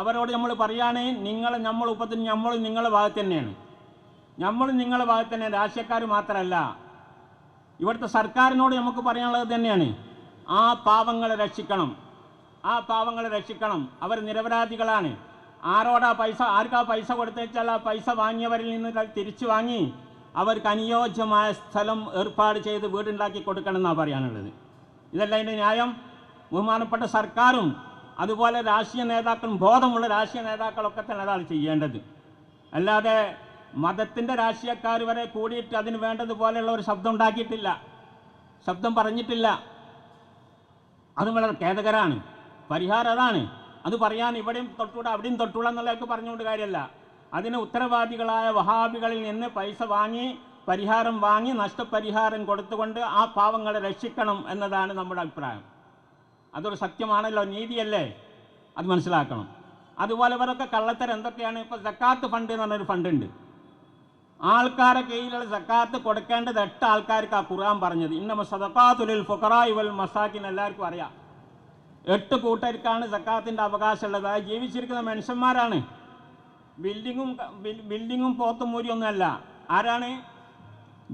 അവരോട് നമ്മൾ പറയുകയാണ്, നമ്മൾ ഉപത്തിന് നമ്മൾ നിങ്ങളുടെ ഭാഗത്ത് തന്നെയാണ്, നമ്മൾ നിങ്ങളുടെ ഭാഗത്ത് തന്നെയാണ്, രാഷ്ട്രീയക്കാർ മാത്രമല്ല. ഇവിടുത്തെ സർക്കാരിനോട് നമുക്ക് പറയാനുള്ളത് തന്നെയാണ്, ആ പാവങ്ങളെ രക്ഷിക്കണം, ആ പാവങ്ങളെ രക്ഷിക്കണം. അവർ നിരപരാധികളാണ്. ആർക്കാ പൈസ കൊടുത്തേച്ചാൽ ആ പൈസ വാങ്ങിയവരിൽ നിന്ന് തിരിച്ചു വാങ്ങി അവർക്ക് അനുയോജ്യമായ സ്ഥലം ഏർപ്പാട് ചെയ്ത് വീടുണ്ടാക്കി കൊടുക്കണം എന്നാണ് പറയാനുള്ളത്. ഇതല്ല അതിൻ്റെ ന്യായം. ബഹുമാനപ്പെട്ട സർക്കാരും അതുപോലെ രാഷ്ട്രീയ നേതാക്കളും, ബോധമുള്ള രാഷ്ട്രീയ നേതാക്കളൊക്കെ തന്നെ അതാണ് ചെയ്യേണ്ടത്. അല്ലാതെ മതത്തിൻ്റെ രാഷ്ട്രീയക്കാർ വരെ കൂടിയിട്ട് അതിന് വേണ്ടതുപോലെയുള്ള ഒരു ശബ്ദം ഉണ്ടാക്കിയിട്ടില്ല, ശബ്ദം പറഞ്ഞിട്ടില്ല. അത് വളരെ ഖേദകരമാണ്. പരിഹാരം അതാണ്. അത് പറയാൻ ഇവിടെയും തൊട്ടുകൂടാ അവിടെയും തൊട്ടുകൂടാ എന്നുള്ളതൊക്കെ പറഞ്ഞുകൊണ്ട് കാര്യമല്ല. അതിന് ഉത്തരവാദികളായ വഹാബികളിൽ നിന്ന് പൈസ വാങ്ങി, പരിഹാരം വാങ്ങി, നഷ്ടപരിഹാരം കൊടുത്തുകൊണ്ട് ആ പാവങ്ങളെ രക്ഷിക്കണം എന്നതാണ് നമ്മുടെ അഭിപ്രായം. അതൊരു സത്യമാണല്ലോ, നീതിയല്ലേ, അത് മനസ്സിലാക്കണം. അതുപോലെ ഇവരൊക്കെ കള്ളത്തരം എന്തൊക്കെയാണ്. ഇപ്പോൾ സക്കാത്ത് ഫണ്ട് എന്ന് പറഞ്ഞൊരു ഫണ്ടുണ്ട്. ആൾക്കാരെ കയ്യിലുള്ള സക്കാത്ത് കൊടുക്കേണ്ടത് 8 ആൾക്കാർക്ക് ആ ഖുർആൻ പറഞ്ഞത്. ഇന്നമ സദഖാത്തുൽ ഫുഖറാഇ വൽ മസാകിൻ, എല്ലാവർക്കും അറിയാം. 8 കൂട്ടർക്കാണ് സക്കാത്തിൻ്റെ അവകാശമുള്ളത്. അത് ജീവിച്ചിരിക്കുന്ന മനുഷ്യന്മാരാണ്. ബിൽഡിങ്ങും പോത്തും മൂരിയൊന്നുമല്ല. ആരാണ്?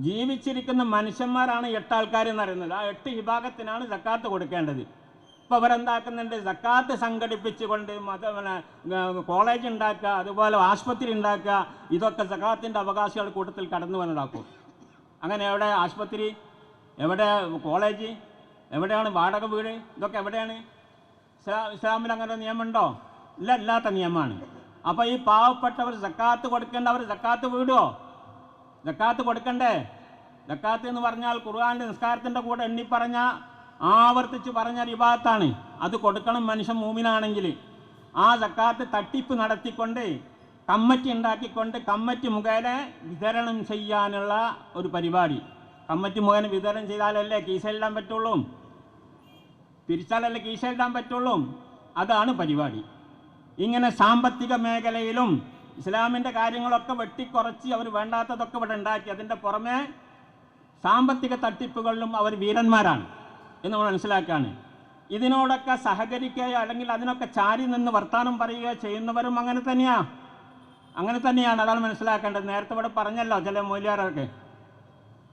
ജീവിച്ചിരിക്കുന്ന മനുഷ്യന്മാരാണ് 8 ആൾക്കാരെന്ന് പറയുന്നത്. ആ 8 വിഭാഗത്തിനാണ് സക്കാത്ത് കൊടുക്കേണ്ടത്. ഇപ്പോൾ അവരെന്താക്കുന്നുണ്ട്, സക്കാത്ത് സംഘടിപ്പിച്ചുകൊണ്ട് കോളേജ് ഉണ്ടാക്കുക, അതുപോലെ ആശുപത്രി ഉണ്ടാക്കുക, ഇതൊക്കെ സക്കാത്തിൻ്റെ അവകാശികളുടെ കൂട്ടത്തിൽ കടന്നു വന്നതാക്കും. അങ്ങനെ എവിടെ ആശുപത്രി, എവിടെ കോളേജ്, എവിടെയാണ് വാടക വീട്, ഇതൊക്കെ എവിടെയാണ്? ഇസ്ലാമിൽ അങ്ങനെ നിയമമുണ്ടോ? ഇല്ല, ഇല്ലാത്ത നിയമമാണ്. അപ്പോൾ ഈ പാവപ്പെട്ടവർ സക്കാത്ത് കൊടുക്കേണ്ടവർ സക്കാത്ത് വീടുമോ? സക്കാത്ത് കൊടുക്കണ്ടേ? സക്കാത്ത് എന്ന് പറഞ്ഞാൽ ഖുർആന്റെ നിസ്കാരത്തിൻ്റെ കൂടെ എണ്ണിപ്പറഞ്ഞ, ആവർത്തിച്ച് പറഞ്ഞ ഇബാദത്താണ്. അത് കൊടുക്കണം മനുഷ്യൻ മൂമിനാണെങ്കിൽ. ആ സക്കാത്ത് തട്ടിപ്പ് നടത്തിക്കൊണ്ട് കമ്മിറ്റി ഉണ്ടാക്കിക്കൊണ്ട് കമ്മിറ്റി മുഖേന വിതരണം ചെയ്യാനുള്ള ഒരു പരിപാടി. കമ്മിറ്റി മുഖേന വിതരണം ചെയ്താലല്ലേ കീശയിലിടാൻ പറ്റുള്ളൂ, തിരിച്ചാലല്ലേ കീശയിലിടാൻ പറ്റുള്ളൂ. അതാണ് പരിപാടി. ഇങ്ങനെ സാമ്പത്തിക മേഖലയിലും ഇസ്ലാമിൻ്റെ കാര്യങ്ങളൊക്കെ വെട്ടിക്കുറച്ച് അവർ വേണ്ടാത്തതൊക്കെ ഇവിടെ ഉണ്ടാക്കി. അതിൻ്റെ പുറമെ സാമ്പത്തിക തട്ടിപ്പുകളിലും അവർ വീരന്മാരാണ് എന്ന് നമ്മൾ മനസ്സിലാക്കുകയാണ്. ഇതിനോടൊക്കെ സഹകരിക്കുകയോ അല്ലെങ്കിൽ അതിനൊക്കെ ചാരി നിന്ന് വർത്തമാനം പറയുകയോ ചെയ്യുന്നവരും അങ്ങനെ തന്നെയാണ്. അതാണ് മനസ്സിലാക്കേണ്ടത്. നേരത്തെ ഇവിടെ പറഞ്ഞല്ലോ, ചില മൂല്യാരൊക്കെ,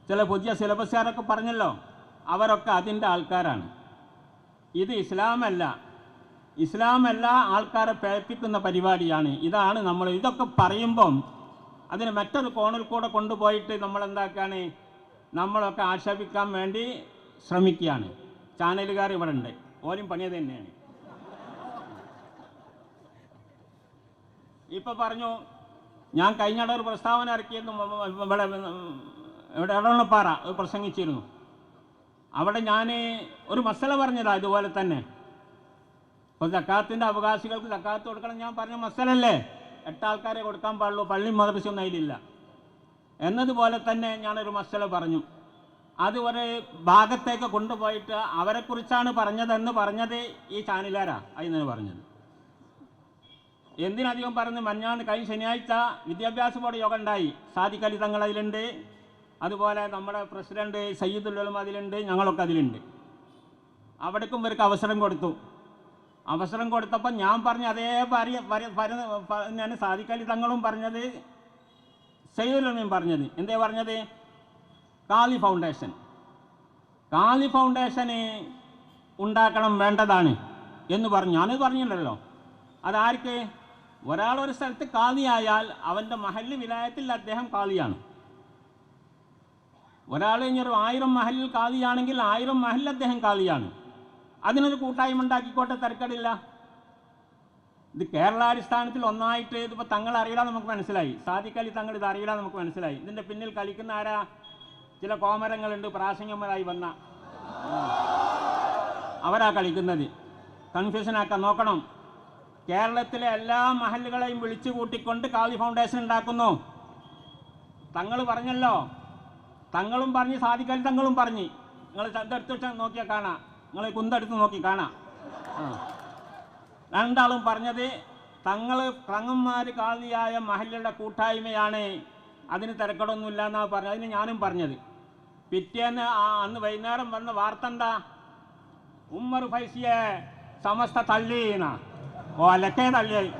ചില പുതിയ സിലബസുകാരൊക്കെ പറഞ്ഞല്ലോ, അവരൊക്കെ അതിൻ്റെ ആൾക്കാരാണ്. ഇത് ഇസ്ലാമല്ല, ആൾക്കാരെ പേപ്പിക്കുന്ന പരിപാടിയാണ്. ഇതാണ് നമ്മൾ ഇതൊക്കെ പറയുമ്പം അതിന് മറ്റൊരു കോണിൽ കൂടെ കൊണ്ടുപോയിട്ട് നമ്മളെന്താക്കുകയാണ്, നമ്മളൊക്കെ ആക്ഷേപിക്കാൻ വേണ്ടി ശ്രമിക്കുകയാണ്. ചാനലുകാർ ഇവിടെ ഉണ്ട്, ഓരും പണിയത് തന്നെയാണ്. ഇപ്പോൾ പറഞ്ഞു, ഞാൻ കഴിഞ്ഞിടെ ഒരു പ്രസ്താവന ഇറക്കിയിരുന്നു, ഇവിടെ എടവണ്ണപ്പാറ പ്രസംഗിച്ചിരുന്നു. അവിടെ ഞാൻ ഒരു മസല പറഞ്ഞതാണ് ഇതുപോലെ തന്നെ. അപ്പോൾ സക്കാത്തിൻ്റെ അവകാശികൾക്ക് സക്കാത്ത് കൊടുക്കണം ഞാൻ പറഞ്ഞ മസലല്ലേ, 8 ആൾക്കാരെ കൊടുക്കാൻ പാടുള്ളൂ, പള്ളി മദ്രസയൊന്നും അതിലില്ല എന്നതുപോലെ തന്നെ ഞാനൊരു മസല പറഞ്ഞു. അത് ഒരു ഭാഗത്തേക്ക് കൊണ്ടുപോയിട്ട് അവരെക്കുറിച്ചാണ് പറഞ്ഞതെന്ന് പറഞ്ഞത് ഈ ചാനലുകാരാ അതിന് പറഞ്ഞത്. എന്തിനധികം പറഞ്ഞ് കഴിഞ്ഞ ശനിയാഴ്ച വിദ്യാഭ്യാസ ബോർഡ് യോഗം ഉണ്ടായി. സാദിഖ് അലി തങ്ങൾ അതിലുണ്ട്, അതുപോലെ നമ്മുടെ പ്രസിഡന്റ് സയ്യിദുൽ ഉലമ അതിലുണ്ട്, ഞങ്ങളൊക്കെ അതിലുണ്ട്. അവിടേക്കും ഇവർക്ക് അവസരം കൊടുത്തപ്പോൾ ഞാൻ പറഞ്ഞ അതേ ഞാൻ സാദിഖ് അലി തങ്ങളും പറഞ്ഞത്, സയ്യിദുൽ ഉലമയും പറഞ്ഞത്. എന്തേ പറഞ്ഞത്? കാലി ഫൗണ്ടേഷന് ഉണ്ടാക്കണം, വേണ്ടതാണ് എന്ന് പറഞ്ഞു. ഞാനത് പറഞ്ഞില്ലല്ലോ. അതാർക്ക്? ഒരാളൊരു സ്ഥലത്ത് കാളിയായാൽ അവൻ്റെ മഹല്ല് വിലായത്തിൽ അദ്ദേഹം കാളിയാണ്. ഒരാൾ ഇനിയൊരു 1000 മഹലിൽ കാളിയാണെങ്കിൽ 1000 മഹലിൽ അദ്ദേഹം കാളിയാണ്. അതിനൊരു കൂട്ടായ്മ ഉണ്ടാക്കിക്കോട്ടെ, തിരക്കടില്ല. ഇത് കേരളാടിസ്ഥാനത്തിൽ ഒന്നായിട്ട് ഇതിപ്പോൾ തങ്ങൾ അറിയില്ല നമുക്ക് മനസ്സിലായി, സാദിഖ് അലി തങ്ങൾ ഇത് അറിയില്ല നമുക്ക് മനസ്സിലായി. ഇതിൻ്റെ പിന്നിൽ കളിക്കുന്ന ആരാ? ചില കോമരങ്ങളുണ്ട്, പ്രാസംഗികമായി വന്ന അവരാ കളിക്കുന്നത്. കൺഫ്യൂഷനാക്കാൻ നോക്കണം. കേരളത്തിലെ എല്ലാ മഹല്ലുകളെയും വിളിച്ചു കൂട്ടിക്കൊണ്ട് കാളി ഫൗണ്ടേഷൻ ഉണ്ടാക്കുന്നു. തങ്ങൾ പറഞ്ഞല്ലോ, തങ്ങളും പറഞ്ഞ് സാദിഖ് അലി തങ്ങളും പറഞ്ഞ്. നിങ്ങൾ ചന്തെടുത്ത് നോക്കിയാൽ കാണാം, നിങ്ങൾ കുന്തെടുത്ത് നോക്കി കാണാം. രണ്ടാളും പറഞ്ഞത് തങ്ങന്മാർ കാളിയായ മഹല്ലുകളുടെ കൂട്ടായ്മയാണ്, അതിന് തിരക്കടൊന്നുമില്ല എന്നാണ് പറഞ്ഞത്. അതിന് ഞാനും പറഞ്ഞത്. പിറ്റേന്ന് അന്ന് വൈകുന്നേരം വന്ന വാർത്ത എന്താ? ഉമ്മർ ഫൈസിയെ സമസ്ത തള്ളിയെന്നാ. ഓലക്കെ തള്ളിയായി.